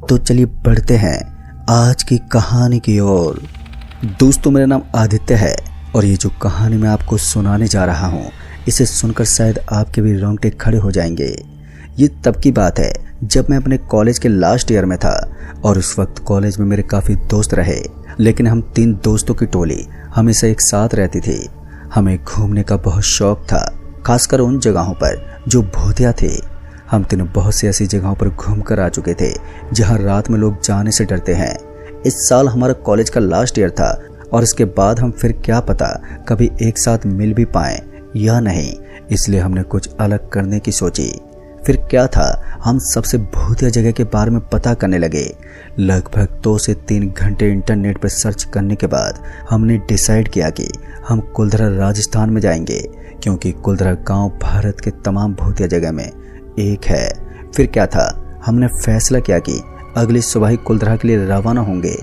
तो चलिए बढ़ते हैं आज की कहानी की ओर। दोस्तों, मेरा नाम आदित्य है और ये जो कहानी मैं आपको सुनाने जा रहा हूँ, इसे सुनकर शायद आपके भी रोंगटे खड़े हो जाएंगे। ये तब की बात है जब मैं अपने कॉलेज के लास्ट ईयर में था और उस वक्त कॉलेज में मेरे काफ़ी दोस्त रहे, लेकिन हम 3 दोस्तों की टोली हमेशा एक साथ रहती थी। हमें घूमने का बहुत शौक था, खासकर उन जगहों पर जो भूतिया थे। हम तीनों बहुत सी ऐसी जगहों पर घूम कर आ चुके थे जहां रात में लोग जाने से डरते हैं। इस साल हमारा कॉलेज का लास्ट ईयर था और इसके बाद हम फिर क्या पता कभी एक साथ मिल भी पाए या नहीं, इसलिए हमने कुछ अलग करने की सोची। फिर क्या था, हम सबसे भूतिया जगह के बारे में पता करने लगे। लगभग 2 से 3 घंटे इंटरनेट पर सर्च करने के बाद हमने डिसाइड किया कि हम कुलधरा राजस्थान में जाएंगे, क्योंकि कुलधरा गांव भारत के तमाम भूतिया जगह में एक है। फिर क्या था, हमने फैसला किया कि अगली सुबह ही कुलधरा के लिए रवाना होंगे।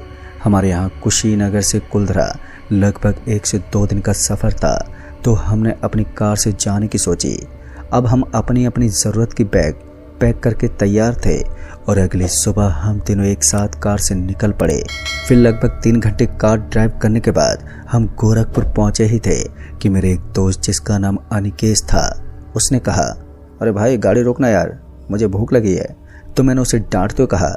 हमारे यहाँ कुशीनगर से कुलधरा लगभग 1 से 2 दिन का सफ़र था, तो हमने अपनी कार से जाने की सोची। अब हम अपनी अपनी ज़रूरत की बैग पैक करके तैयार थे और अगली सुबह हम तीनों एक साथ कार से निकल पड़े। फिर लगभग 3 घंटे कार ड्राइव करने के बाद हम गोरखपुर पहुँचे ही थे कि मेरे एक दोस्त जिसका नाम अनिकेश था, उसने कहा, अरे भाई गाड़ी रोकना यार, मुझे भूख लगी है। तो मैंने उसे डांटते हुए कहा,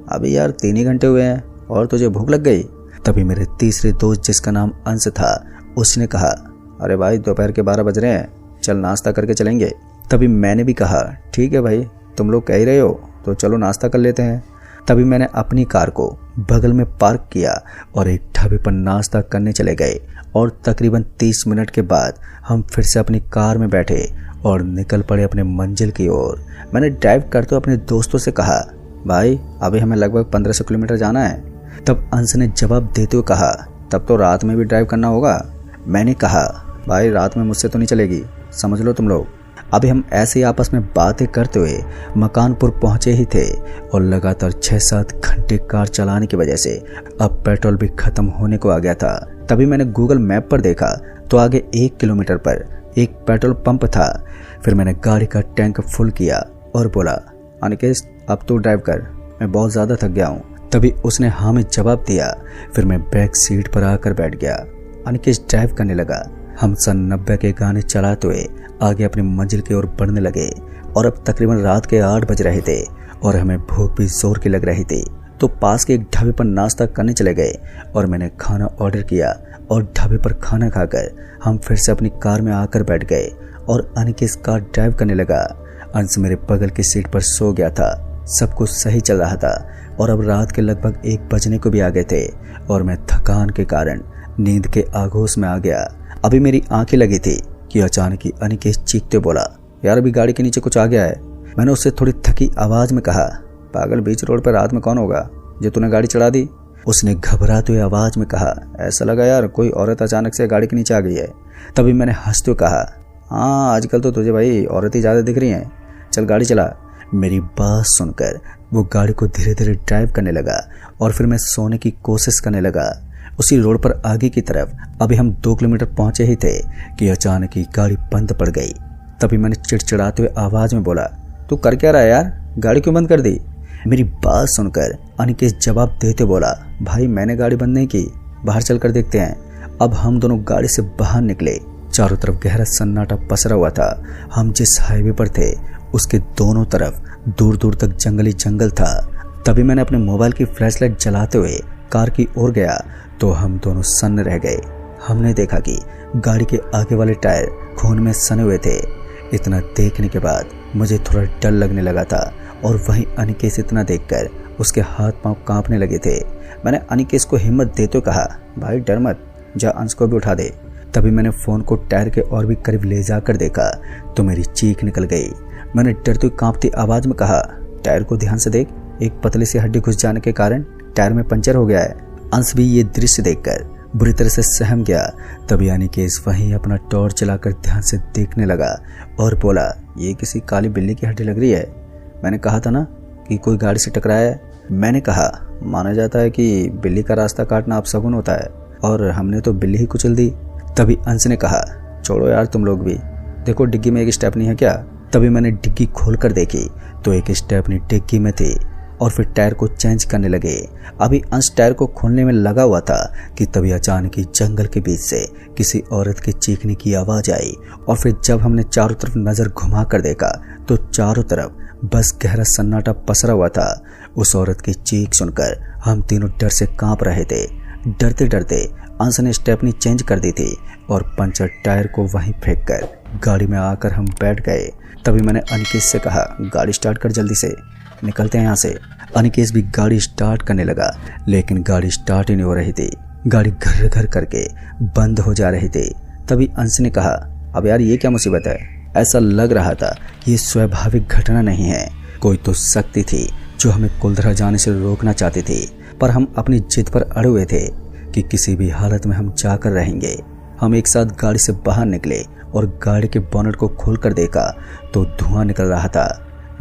अभी यार 3 ही घंटे हुए हैं और तुझे भूख लग गई। तभी मेरे तीसरे दोस्त जिसका नाम अंश था, उसने कहा, अरे भाई दोपहर के 12 बज रहे हैं, चल नाश्ता करके चलेंगे। तभी मैंने भी कहा, ठीक है भाई, तुम लोग कह ही रहे हो तो चलो नाश्ता कर लेते हैं। तभी मैंने अपनी कार को बगल में पार्क किया और एक ढाबे पर नाश्ता करने चले गए और तकरीबन 30 मिनट के बाद हम फिर से अपनी कार में बैठे और निकल पड़े अपने मंजिल की ओर। मैंने ड्राइव करते हुए अपने दोस्तों से कहा, भाई अभी हमें लगभग 1500 किलोमीटर जाना है। तब अंश ने जवाब देते हुए कहा, तब तो रात में भी ड्राइव करना होगा। मैंने कहा, भाई रात में मुझसे तो नहीं चलेगी, समझ लो तुम लोग। अभी हम ऐसे ही आपस में बातें करते हुए मकानपुर पहुंचे ही थे और लगातार 6-7 घंटे कार चलाने की वजह से अब पेट्रोल भी खत्म होने को आ गया था। तभी मैंने गूगल मैप पर देखा तो आगे 1 किलोमीटर पर एक पेट्रोल पंप था। फिर मैंने गाड़ी का टैंक फुल किया और बोला, अनिकेश अब तू ड्राइव कर, मैं बहुत ज़्यादा थक गया हूँ। तभी उसने हाँ में जवाब दिया। फिर मैं बैक सीट पर आकर बैठ गया। अनिकेश ड्राइव करने लगा। हम सन 90 के गाने चलाते हुए आगे अपनी मंजिल की ओर बढ़ने लगे और अब तकरीबन रात के 8 बज रहे थे और हमें भूख भी जोर की लग रही थी। तो पास के एक ढाबे पर नाश्ता करने चले गए और मैंने खाना ऑर्डर किया और ढाबे पर खाना खाकर हम फिर से अपनी कार में आकर बैठ गए और अनिकेश कार ड्राइव करने लगा। अंश मेरे बगल की सीट पर सो गया था। सब कुछ सही चल रहा था और अब रात के लगभग 1 बजने को भी आ गए थे और मैं थकान के कारण नींद के आगोश में आ गया। अभी मेरी आंखें लगी थी कि अचानक ही अनिकेश चीखते बोला, यार अभी गाड़ी के नीचे कुछ आ गया है। मैंने उससे थोड़ी थकी आवाज में कहा, पागल बीच रोड पर रात में कौन होगा जो तूने गाड़ी चढ़ा दी। उसने घबराते हुए आवाज में कहा, ऐसा लगा यार कोई औरत अचानक से गाड़ी के नीचे आ गई है। तभी मैंने हंसते हुए कहा, हाँ आजकल तो तुझे भाई औरतें ज़्यादा दिख रही हैं, चल गाड़ी चला। मेरी बात सुनकर वो गाड़ी को धीरे धीरे ड्राइव करने लगा और फिर मैं सोने की कोशिश करने लगा। उसी रोड पर आगे की तरफ अभी हम 2 किलोमीटर पहुंचे ही थे कि अचानक ही गाड़ी बंद पड़ गई। तभी मैंने चिड़चिड़ाते हुए आवाज में बोला, तू कर क्या रहा है यार, गाड़ी क्यों बंद कर दी। मेरी बात सुनकर अनिकेश जवाब देते बोला, भाई मैंने गाड़ी बंद नहीं की, बाहर चल कर देखते हैं। अब हम दोनों गाड़ी से बाहर निकले। चारों तरफ गहरा सन्नाटा पसरा हुआ था। हम जिस हाईवे पर थे उसके दोनों तरफ दूर दूर तक जंगली जंगल था। तभी मैंने अपने मोबाइल की फ्लैशलाइट जलाते हुए कार की ओर गया तो हम दोनों सन्न रह गए। हमने देखा कि गाड़ी के आगे वाले टायर खून में सने हुए थे। इतना देखने के बाद मुझे थोड़ा डर लगने लगा था और वहीं अनिकेश इतना देखकर उसके हाथ पांव कांपने लगे थे। मैंने अनिकेश को हिम्मत देते हुए कहा, भाई डर मत, जा अंश को भी उठा दे। तभी मैंने फ़ोन को टायर के और भी करीब ले जाकर देखा तो मेरी चीख निकल गई। मैंने डरती हुई कांपती आवाज़ में कहा, टायर को ध्यान से देख, एक पतली सी हड्डी घुस जाने के कारण टायर में पंचर हो गया है। अंश भी ये दृश्य देखकर बुरी तरह से सहम गया। तभी अनिकेश वहीं अपना टॉर्च चलाकर ध्यान से देखने लगा और बोला, ये किसी काली बिल्ली की हड्डी लग रही है। मैंने कहा था ना कि कोई गाड़ी से टकराया है। मैंने कहा, माना जाता है कि बिल्ली का रास्ता काटना अपशगुन होता है और हमने तो बिल्ली ही कुचल दी। तभी अंश ने कहा, छोड़ो यार तुम लोग भी, देखो डिग्गी में एक स्टेपनी है क्या। तभी मैंने डिग्गी खोलकर देखी तो एक स्टेपनी डिग्गी में थी और फिर टायर को चेंज करने लगे। अभी अंश टायर को खोलने में लगा हुआ था कि तभी अचानक ही जंगल के बीच से किसी औरत के चीखने की आवाज आई और फिर जब हमने चारों तरफ नजर घुमा कर देखा तो चारों तरफ बस गहरा सन्नाटा पसरा हुआ था। उस औरत की चीख सुनकर हम तीनों डर से कांप रहे थे। डरते डरते अंश ने स्टेपनी चेंज कर दी थी और पंचर टायर को वहीं फेंक कर गाड़ी में आकर हम बैठ गए। तभी मैंने अनिकेत से कहा, गाड़ी स्टार्ट कर, जल्दी से निकलते हैं यहाँ से। अनिकेत भी गाड़ी स्टार्ट करने लगा लेकिन गाड़ी स्टार्ट ही नहीं हो रही थी। गाड़ी घर घर करके बंद हो जा रही थी। तभी अंश ने कहा, अब यार ये क्या मुसीबत है। ऐसा लग रहा था कि ये स्वाभाविक घटना नहीं है, कोई तो शक्ति थी जो हमें कुलधरा जाने से रोकना चाहती थी। पर हम अपनी जिद पर अड़े हुए थे कि किसी भी हालत में हम जाकर रहेंगे। हम एक साथ गाड़ी से बाहर निकले और गाड़ी के बोनट को खोलकर देखा तो धुआं निकल रहा था।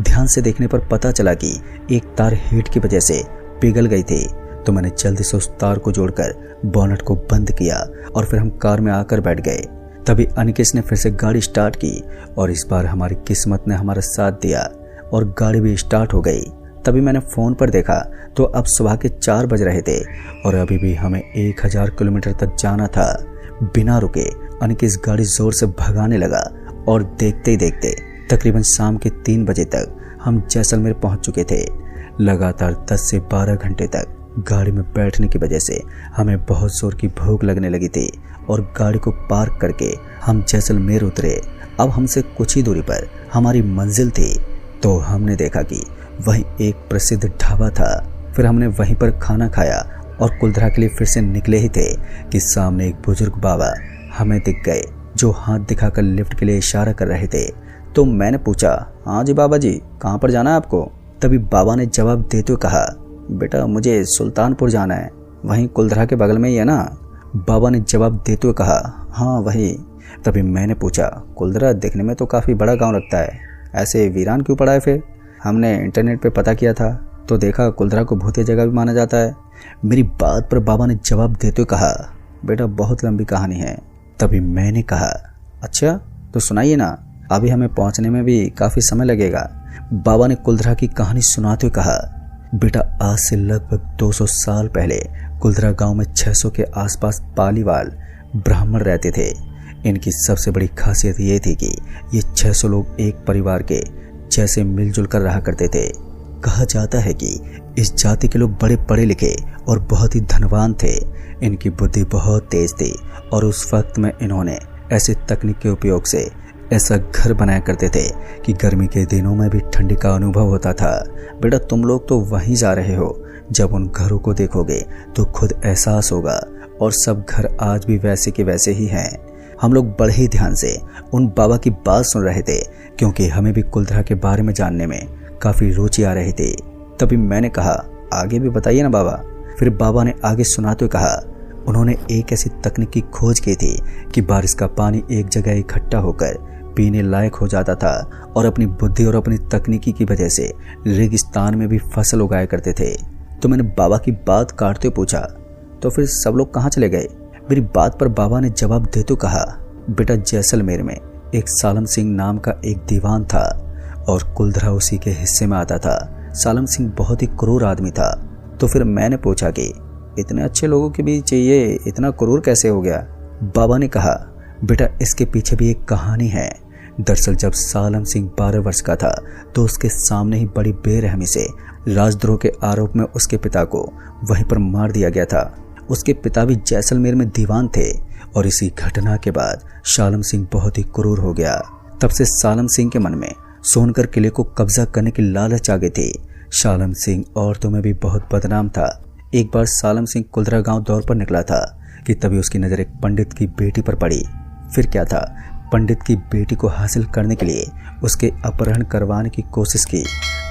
ध्यान से देखने पर पता चला कि एक तार हीट की वजह से पिघल गई थी। तो मैंने जल्दी से उस तार को जोड़कर बोनट को बंद किया और फिर हम कार में आकर बैठ गए। तभी अनिकेत ने फिर से गाड़ी स्टार्ट की और इस बार हमारी किस्मत ने हमारा साथ दिया और गाड़ी भी स्टार्ट हो गई। तभी मैंने फ़ोन पर देखा तो अब सुबह के 4 बज रहे थे और अभी भी हमें 1000 किलोमीटर तक जाना था। बिना रुके अनिकेत गाड़ी जोर से भगाने लगा और देखते ही देखते तकरीबन शाम के 3 बजे तक हम जैसलमेर पहुंच चुके थे। लगातार 10 से 12 घंटे तक गाड़ी में बैठने की वजह से हमें बहुत जोर की भूख लगने लगी थी और गाड़ी को पार्क करके हम जैसलमेर उतरे। अब हमसे कुछ ही दूरी पर हमारी मंजिल थी तो हमने देखा कि वहीं एक प्रसिद्ध ढाबा था। फिर हमने वहीं पर खाना खाया और कुलधरा के लिए फिर से निकले ही थे कि सामने एक बुजुर्ग बाबा हमें दिख गए जो हाथ दिखाकर लिफ्ट के लिए इशारा कर रहे थे। तो मैंने पूछा, हाँ जी बाबा जी, कहाँ पर जाना है आपको। तभी बाबा ने जवाब देते हुए कहा, बेटा मुझे सुल्तानपुर जाना है, वहीं कुलधरा के बगल में ही है ना। बाबा ने जवाब देते हुए कहा, हाँ वही। तभी मैंने पूछा, कुलधरा देखने में तो काफ़ी बड़ा गांव लगता है, ऐसे वीरान क्यों पड़ा है। फिर हमने इंटरनेट पे पता किया था तो देखा कुलधरा को भूतिया जगह भी माना जाता है। मेरी बात पर बाबा ने जवाब देते हुए कहा, बेटा बहुत लंबी कहानी है। तभी मैंने कहा, अच्छा तो सुनाइए ना, अभी हमें पहुंचने में भी काफ़ी समय लगेगा। बाबा ने कुलधरा की कहानी सुनाते हुए कहा, बेटा आज से लगभग 200 साल पहले कुलधरा गांव में 600 के आसपास पालीवाल ब्राह्मण रहते थे। इनकी सबसे बड़ी खासियत ये थी कि ये 600 लोग एक परिवार के जैसे मिलजुल कर रहा करते थे। कहा जाता है कि इस जाति के लोग बड़े पढ़े लिखे और बहुत ही धनवान थे। इनकी बुद्धि बहुत तेज थी और उस वक्त में इन्होंने ऐसे तकनीक के उपयोग से ऐसा घर बनाया करते थे कि गर्मी के दिनों में भी ठंडी का अनुभव होता था। बेटा तुम लोग तो वहीं जा रहे हो, जब उन घरों को देखोगे तो खुद एहसास होगा। और सब घर आज भी वैसे के वैसे ही हैं। हम लोग बड़े ही ध्यान से उन बाबा की बात सुन रहे थे क्योंकि हमें भी कुलधरा के बारे में जानने में काफ़ी रुचि आ रही थी। तभी मैंने कहा, आगे भी बताइए ना बाबा। फिर बाबा ने आगे सुनाते हुए कहा, उन्होंने एक ऐसी तकनीक की खोज की थी कि बारिश का पानी एक जगह इकट्ठा होकर पीने लायक हो जाता था और अपनी बुद्धि और अपनी तकनीकी की वजह से रेगिस्तान में भी फसल उगाया करते थे। तो मैंने बाबा की बात काटते पूछा, तो फिर सब लोग कहाँ चले गए। मेरी बात पर बाबा ने जवाब देते कहा, बेटा जैसलमेर में एक सालम सिंह नाम का एक दीवान था और कुलधरा उसी के हिस्से में आता था। सालम सिंह बहुत ही क्रूर आदमी था। तो फिर मैंने पूछा कि इतने अच्छे लोगों के बीच ये इतना क्रूर कैसे हो गया। बाबा ने कहा, बेटा इसके पीछे भी एक कहानी है। दरअसल जब सालम सिंह 12 वर्ष का था तो उसके सामने ही बड़ी बेरहमी से राजद्रोह के आरोप में उसके पिता को वहीं पर मार दिया गया था। उसके पिता भी जैसलमेर में दीवान थे और इसी घटना के बाद सालम सिंह बहुत ही क्रूर हो गया। तब से सालम सिंह के मन में सोनकर किले को कब्जा करने की लालच आ गई थी। सालम सिंह औरतों में भी बहुत बदनाम था। एक बार सालम सिंह कुलधरा गांव दौर पर निकला था कि तभी उसकी नज़र एक पंडित की बेटी पर पड़ी। फिर क्या था, पंडित की बेटी को हासिल करने के लिए उसके अपहरण करवाने की कोशिश की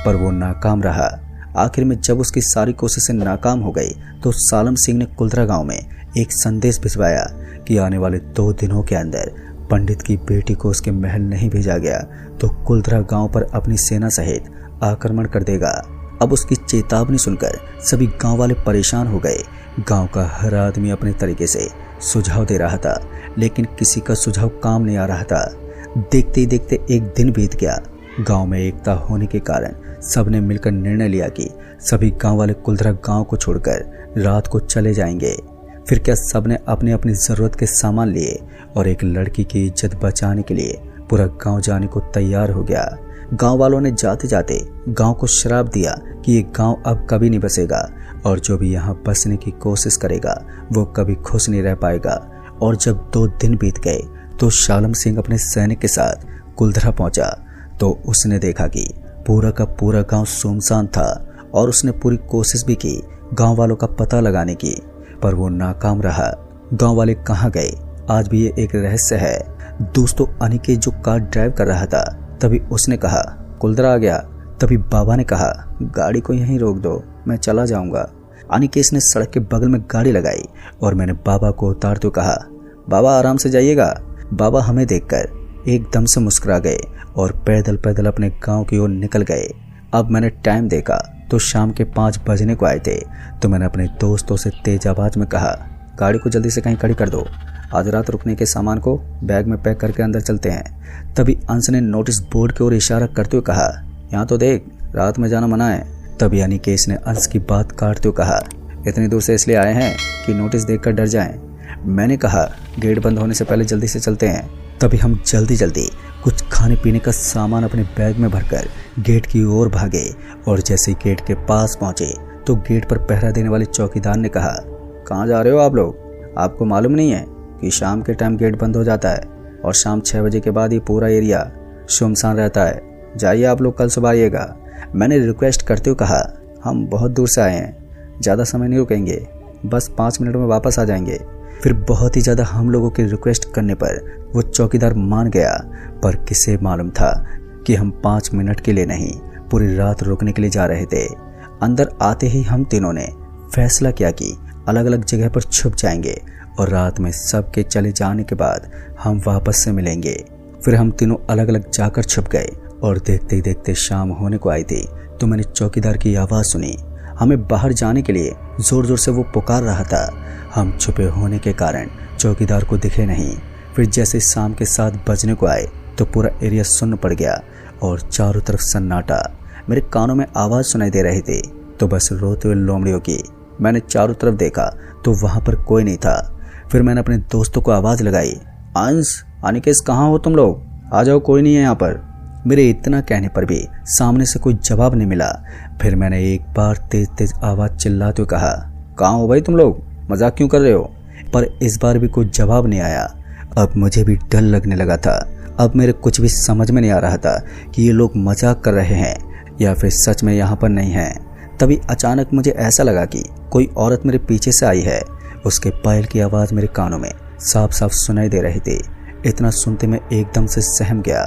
पर वो नाकाम रहा। आखिर में जब उसकी सारी कोशिशें नाकाम हो गई तो सालम सिंह ने कुलधरा गांव में एक संदेश भिजवाया कि आने वाले 2 दिनों के अंदर पंडित की बेटी को उसके महल नहीं भेजा गया तो कुलधरा गांव पर अपनी सेना सहित आक्रमण कर देगा। अब उसकी चेतावनी सुनकर सभी गांव वाले परेशान हो गए। गांव का हर आदमी अपने तरीके से सुझाव दे रहा था लेकिन किसी का सुझाव काम नहीं आ रहा था। देखते ही देखते एक दिन बीत गया। गांव में एकता होने के कारण सबने मिलकर निर्णय लिया कि सभी गांव वाले कुलधरा गांव को छोड़कर रात को चले जाएंगे। फिर क्या सबने अपनी अपनी जरूरत के सामान लिए और एक लड़की की इज्जत बचाने के लिए पूरा गांव जाने को तैयार हो गया। गांव वालों ने जाते जाते गांव को श्राप दिया कि ये गांव अब कभी नहीं बसेगा और जो भी यहाँ बसने की कोशिश करेगा वो कभी खुश नहीं रह पाएगा। और जब 2 दिन बीत गए तो शालम सिंह अपने सैनिक के साथ कुलधरा पहुंचा तो उसने देखा कि पूरा का पूरा गांव सुनसान था और उसने पूरी कोशिश भी की गांव वालों का पता लगाने की, पर वो नाकाम रहा। गांव वाले कहाँ गए आज भी ये एक रहस्य है। दोस्तों, अनिकेत जो कार ड्राइव कर रहा था तभी उसने कहा कुलधरा आ गया। तभी बाबा ने कहा गाड़ी को यहीं रोक दो, मैं चला जाऊंगा। अनिकेत ने सड़क के बगल में गाड़ी लगाई और मैंने बाबा को उतारते हुए कहा बाबा आराम से जाइएगा। बाबा हमें देखकर एकदम से मुस्कुरा गए और पैदल पैदल अपने गांव की ओर निकल गए। अब मैंने टाइम देखा तो शाम के 5 बजने को आए थे। तो मैंने अपने दोस्तों से तेज आवाज में कहा गाड़ी को जल्दी से कहीं खड़ी कर दो, आज रात रुकने के सामान को बैग में पैक करके अंदर चलते हैं। तभी अंश ने नोटिस बोर्ड की ओर इशारा करते हुए कहा यहाँ तो देख, रात में जाना मना है। तभी अनिकेत ने अंश की बात काटते हुए कहा इतनी दूर से इसलिए आए हैं कि नोटिस देखकर डर जाएं। मैंने कहा गेट बंद होने से पहले जल्दी से चलते हैं। तभी हम जल्दी जल्दी कुछ खाने पीने का सामान अपने बैग में भरकर गेट की ओर भागे और जैसे ही गेट के पास पहुंचे तो गेट पर पहरा देने वाले चौकीदार ने कहा कहाँ जा रहे हो आप लोग? आपको मालूम नहीं है कि शाम के टाइम गेट बंद हो जाता है और शाम 6 बजे के बाद ये पूरा एरिया सुनसान रहता है। जाइए आप लोग, कल सुबह आइएगा। मैंने रिक्वेस्ट करते हुए कहा हम बहुत दूर से आए हैं, ज़्यादा समय नहीं रुकेंगे, बस 5 मिनट में वापस आ जाएंगे। फिर बहुत ही ज़्यादा हम लोगों की रिक्वेस्ट करने पर वो चौकीदार मान गया, पर किसे मालूम था कि हम 5 मिनट के लिए नहीं पूरी रात रुकने के लिए जा रहे थे। अंदर आते ही हम तीनों ने फैसला किया कि अलग अलग जगह पर छुप जाएंगे और रात में सबके चले जाने के बाद हम वापस से मिलेंगे। फिर हम तीनों अलग अलग जाकर छुप गए और देखते ही देखते शाम होने को आई थी तो मैंने चौकीदार की आवाज़ सुनी। हमें बाहर जाने के लिए जोर जोर से वो पुकार रहा था। हम छुपे होने के कारण चौकीदार को दिखे नहीं। फिर जैसे शाम के 7 बजने को आए तो पूरा एरिया सुन्न पड़ गया और चारों तरफ सन्नाटा। मेरे कानों में आवाज़ सुनाई दे रही थी तो बस रोते हुए लोमड़ियों की। मैंने चारों तरफ देखा तो वहाँ पर कोई नहीं था। फिर मैंने अपने दोस्तों को आवाज़ लगाई अंश, अनिकेत कहाँ हो तुम लोग? आ जाओ, कोई नहीं है यहाँ पर। मेरे इतना कहने पर भी सामने से कोई जवाब नहीं मिला। फिर मैंने एक बार तेज तेज आवाज़ चिल्लाते हुए कहा कहाँ हो भाई तुम लोग, मजाक क्यों कर रहे हो? पर इस बार भी कोई जवाब नहीं आया। अब मुझे भी डर लगने लगा था। अब मेरे कुछ भी समझ में नहीं आ रहा था कि ये लोग मजाक कर रहे हैं या फिर सच में यहाँ पर नहीं हैं। तभी अचानक मुझे ऐसा लगा कि कोई औरत मेरे पीछे से आई है। उसके पायल की आवाज़ मेरे कानों में साफ साफ सुनाई दे रही थी। इतना सुनते मैं एकदम से सहम गया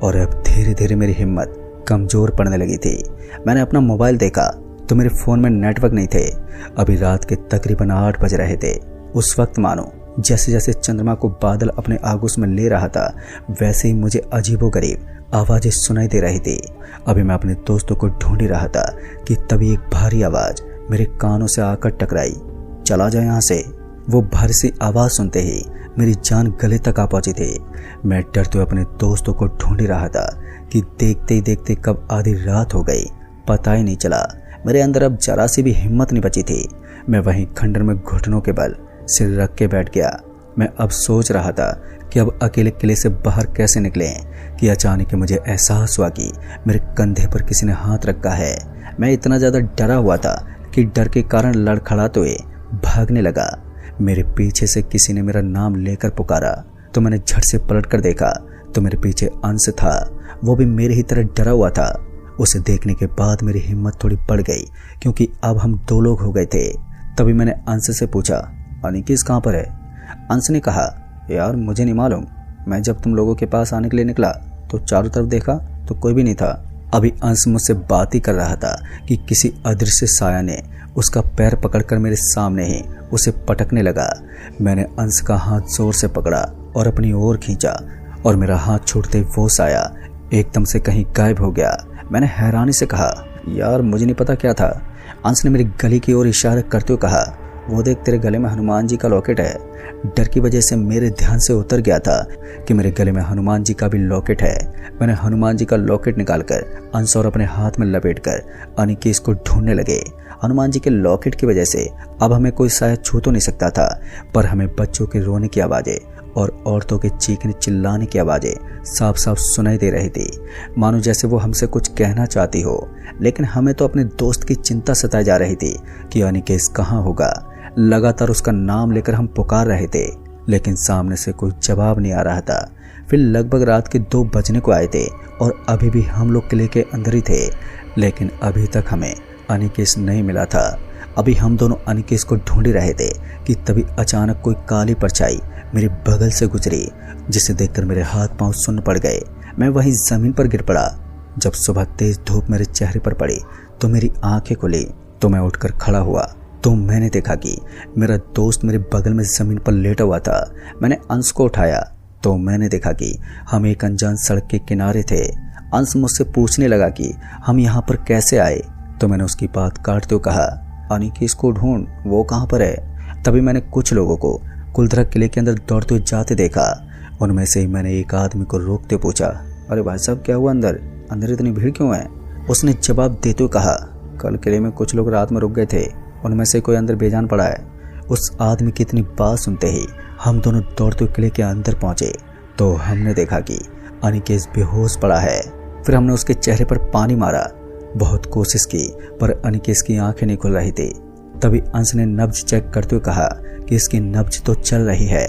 और अब धीरे धीरे मेरी हिम्मत कमज़ोर पड़ने लगी थी। मैंने अपना मोबाइल देखा तो मेरे फ़ोन में नेटवर्क नहीं थे। अभी रात के तकरीबन 8 बज रहे थे। उस वक्त मानो जैसे जैसे चंद्रमा को बादल अपने आगोश में ले रहा था वैसे ही मुझे अजीबोगरीब आवाज़ें सुनाई दे रही थी। अभी मैं अपने दोस्तों को ढूंढ ही रहा था कि तभी एक भारी आवाज़ मेरे कानों से आकर टकराई, चला जाए यहाँ से। वो भारी सी आवाज़ सुनते ही मेरी जान गले तक आ पहुंची थी। मैं डरते हुए अपने दोस्तों को ढूंढ ही रहा था कि देखते ही देखते कब आधी रात हो गई पता ही नहीं चला। मेरे अंदर अब जरा सी भी हिम्मत नहीं बची थी। मैं वहीं खंडर में घुटनों के बल सिर रख के बैठ गया। मैं अब सोच रहा था कि अब अकेले किले से बाहर कैसे निकलें कि अचानक मुझे एहसास हुआ कि मेरे कंधे पर किसी ने हाथ रखा है। मैं इतना ज़्यादा डरा हुआ था कि डर के कारण लड़खड़ाते हुए भागने लगा। मेरे पीछे से किसी ने मेरा नाम लेकर पुकारा तो मैंने झट से पलट कर देखा तो मेरे पीछे अंश था। वो भी मेरे ही तरह डरा हुआ था। उसे देखने के बाद मेरी हिम्मत थोड़ी बढ़ गई क्योंकि अब हम 2 लोग हो गए थे। तभी मैंने अंश से पूछा अनिकेत कहाँ पर है? अंश ने कहा यार मुझे नहीं मालूम, मैं जब तुम लोगों के पास आने के लिए निकला तो चारों तरफ देखा तो कोई भी नहीं था। अभी अंश मुझसे बात ही कर रहा था कि किसी अदृश्य साया ने उसका पैर पकड़कर मेरे सामने ही उसे पटकने लगा। मैंने अंश का हाथ जोर से पकड़ा और अपनी ओर खींचा और मेरा हाथ छूटते ही वो साया एकदम से कहीं गायब हो गया। मैंने हैरानी से कहा यार मुझे नहीं पता क्या था। अंश ने मेरी गली की ओर इशारा करते हुए कहा वो देख तेरे गले में हनुमान जी का लॉकेट है। डर की वजह से मेरे ध्यान से उतर गया था कि मेरे गले में हनुमान जी का भी लॉकेट है। मैंने हनुमान जी का लॉकेट निकालकर अंश और अपने हाथ में लपेटकर अनिकेश को ढूंढने लगे। हनुमान जी के लॉकेट की वजह से अब हमें कोई शायद छू तो नहीं सकता था, पर हमें बच्चों के रोने की आवाज़ें और औरतों के चीखने चिल्लाने की आवाज़ें साफ साफ सुनाई दे रही थी, मानो जैसे वो हमसे कुछ कहना चाहती हो। लेकिन हमें तो अपने दोस्त की चिंता सताई जा रही थी कि अनिकेश कहाँ होगा। लगातार उसका नाम लेकर हम पुकार रहे थे, लेकिन सामने से कोई जवाब नहीं आ रहा था। फिर लगभग रात के 2 बजने को आए थे और अभी भी हम लोग किले के अंदर ही थे, लेकिन अभी तक हमें अनिकेश नहीं मिला था। अभी हम दोनों अनिकेश को ढूंढ रहे थे कि तभी अचानक कोई काली परछाई मेरे बगल से गुजरी, जिसे देखकर मेरे हाथ पांव सुन्न पड़ गए। मैं वहीं जमीन पर गिर पड़ा। जब सुबह तेज धूप मेरे चेहरे पर पड़ी तो मेरी आंखें खुली, तो मैं उठकर खड़ा हुआ तो मैंने देखा कि मेरा दोस्त मेरे बगल में जमीन पर लेटा हुआ था। मैंने अंश को उठाया तो मैंने देखा कि हम एक अनजान सड़क के किनारे थे। अंश मुझसे पूछने लगा कि हम यहाँ पर कैसे आए, तो मैंने उसकी बात काटते हुए कहा, अनिकेश को ढूंढ, वो कहाँ पर है। तभी मैंने कुछ लोगों को कुलधरा किले के अंदर दौड़ते हुए जाते देखा। उनमें से ही मैंने एक आदमी को रोकते पूछा, अरे भाई साहब क्या हुआ, अंदर इतनी भीड़ क्यों है। उसने जवाब देते हुए कहा, कल किले में कुछ लोग रात में रुक गए थे, उनमें से कोई अंदर बेजान पड़ा है। उस आदमी की इतनी बात सुनते ही हम दोनों दौड़ते हुए किले के अंदर पहुंचे तो हमने देखा कि अनिकेश बेहोश पड़ा है। फिर हमने उसके चेहरे पर पानी मारा, बहुत कोशिश की, पर अनिकेश की आंखें नहीं खुल रही थी। तभी अंश ने नब्ज चेक करते हुए कहा कि इसकी नब्ज तो चल रही है।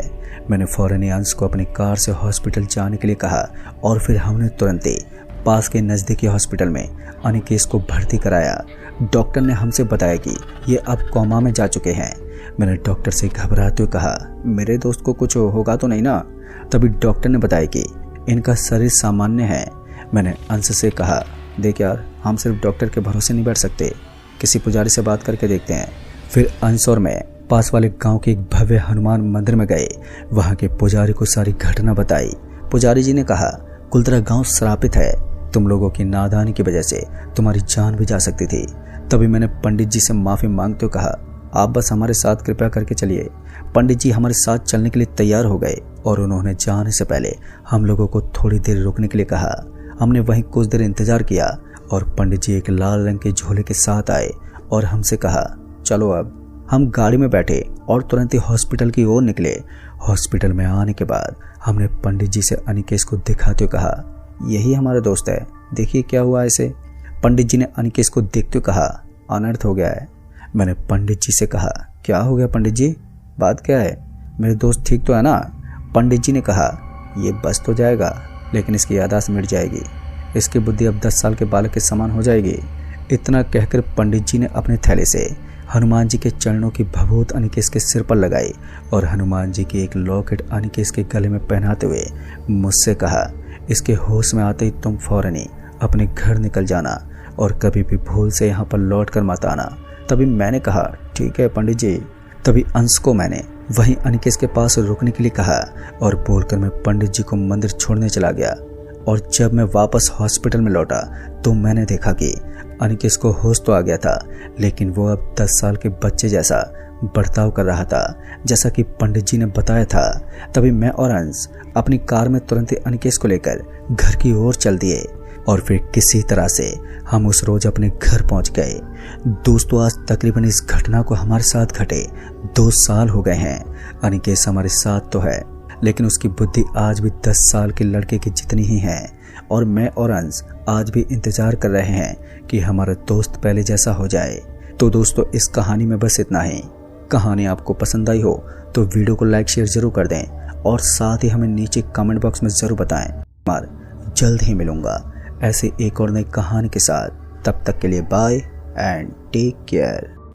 मैंने फौरन ही अंश को अपनी कार से हॉस्पिटल जाने के लिए कहा और फिर हमने तुरंत ही पास के नज़दीकी हॉस्पिटल में अनिकेश को भर्ती कराया। डॉक्टर ने हमसे बताया कि ये अब कोमा में जा चुके हैं। मैंने डॉक्टर से घबराते हुए कहा, मेरे दोस्त को कुछ होगा तो नहीं ना। तभी डॉक्टर ने बताया कि इनका शरीर सामान्य है। मैंने अंश से कहा, देख यार, हम सिर्फ डॉक्टर के भरोसे नहीं बैठ सकते, किसी पुजारी से बात करके देखते हैं। फिर अंश और मैं पास वाले गांव के एक भव्य हनुमान मंदिर में गए। वहां के पुजारी को सारी घटना बताई। पुजारी जी ने कहा, कुलधरा गांव श्रापित है, तुम लोगों की नादानी की वजह से तुम्हारी जान भी जा सकती थी। तभी मैंने पंडित जी से माफी मांगते हुए कहा, आप बस हमारे साथ कृपया करके चलिए। पंडित जी हमारे साथ चलने के लिए तैयार हो गए और उन्होंने जाने से पहले हम लोगों को थोड़ी देर रुकने के लिए कहा। हमने वहीं कुछ देर इंतजार किया और पंडित जी एक लाल रंग के झोले के साथ आए और हमसे कहा, चलो अब। हम गाड़ी में बैठे और तुरंत ही हॉस्पिटल की ओर निकले। हॉस्पिटल में आने के बाद हमने पंडित जी से अनिकेश को दिखाते हुए कहा, यही हमारा दोस्त है, देखिए क्या हुआ इसे। पंडित जी ने अनिकेश को देखते हुए कहा, अनर्थ हो गया है। मैंने पंडित जी से कहा, क्या हो गया पंडित जी, बात क्या है, मेरे दोस्त ठीक तो है ना। पंडित जी ने कहा, ये बच तो जाएगा, लेकिन इसकी याददाश्त मिट जाएगी, इसकी बुद्धि अब 10 साल के बालक के समान हो जाएगी। इतना कहकर पंडित जी ने अपने थैले से हनुमान जी के चरणों की भभूत अनिकेश के सिर पर लगाई और हनुमान जी की एक लॉकेट अनिकेश के गले में पहनाते हुए मुझसे कहा, इसके होश में आते ही तुम फौरन ही अपने घर निकल जाना और कभी भी भूल से यहाँ पर लौट कर मत आना। तभी मैंने कहा, ठीक है पंडित जी। तभी अंश को मैंने वहीं अनिकेश के पास रुकने के लिए कहा और बोलकर मैं पंडित जी को मंदिर छोड़ने चला गया। और जब मैं वापस हॉस्पिटल में लौटा तो मैंने देखा कि अनिकेश को होश तो आ गया था, लेकिन वो अब 10 साल के बच्चे जैसा बर्ताव कर रहा था, जैसा कि पंडित जी ने बताया था। तभी मैं और अंश अपनी कार में तुरंत ही अनिकेश को लेकर घर की ओर चल दिए और फिर किसी तरह से हम उस रोज अपने घर पहुंच गए। दोस्तों, आज तकरीबन इस घटना को हमारे साथ घटे 2 साल हो गए हैं। अनिकेश हमारे साथ तो है, लेकिन उसकी बुद्धि आज भी 10 साल के लड़के की जितनी ही है और मैं और अंश आज भी इंतजार कर रहे हैं कि हमारा दोस्त पहले जैसा हो जाए। तो दोस्तों, इस कहानी में बस इतना ही। कहानी आपको पसंद आई हो तो वीडियो को लाइक शेयर जरूर कर दें और साथ ही हमें नीचे कमेंट बॉक्स में जरूर बताएं। मैं जल्द ही मिलूंगा ऐसे एक और नई कहानी के साथ। तब तक के लिए बाय एंड टेक केयर।